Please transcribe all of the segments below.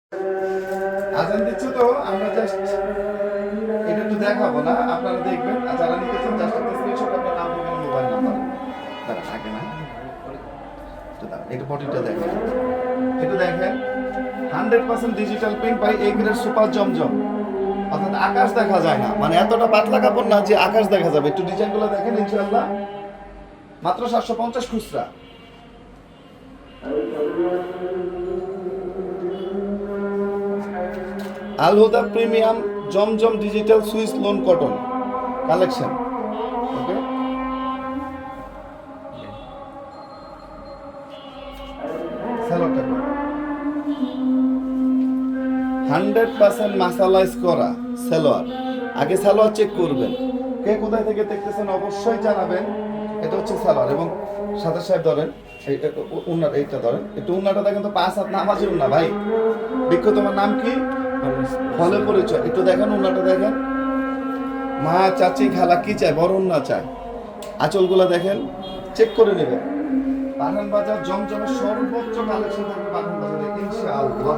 আজান দিচ্ছে তো আমরা জাস্ট এটা একটু দেখাবো না, আপনারা দেখবেন। আর যারা নিতে চান জাস্ট একটা স্ক্রিনশট আপনার নাম দিবেন, মোবাইল নাম্বার দাঁড়া থাকে না, তো দাঁড়া এটা পটিটা দেখেন, এটা দেখেন 100% digital print by A grade super Zamzam. অর্থাৎ আকাশ দেখা যায় না, মানে এতটা পাতলা কাপড় না যে আকাশ দেখা যাবে। একটু ডিজাইনগুলো দেখেন ইনশাআল্লাহ। মাত্র 750 খুচরা। Al Huda premium Zamzam digital Swiss lawn cotton collection. Okay, সালোয়ারটা 100% মাসালাইজ করা সালোয়ার। আগে সালোয়ার চেক করবেন। কে কোথায় থেকে দেখতেছেন অবশ্যই জানাবেন। এটা হচ্ছে সালোয়ার এবং সাথে সাহেব ধরেন উন্নাটা, এইটা ধরেন একটু, উন্নাটা দেখেন তো 5 হাত নামাজি উন্না ভাই। বিক্ষু তোমার নাম কি? ফলে পরিচয় একটু দেখেন, উন্নাটা দেখেন। মা চাচি খালা কি চায়? বড় উন্না চায়। আঁচলগুলো দেখেন, চেক করে নেবেন। পাঠান বাজার জমজমের সর্বোচ্চ কালেকশন থাকবে পাঠান বাজারে ইনশাআল্লাহ।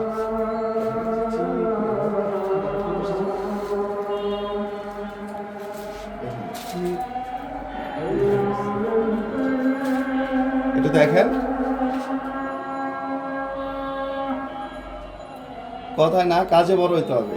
একটু দেখেন, কথায় না কাজে বড় হইতে হবে।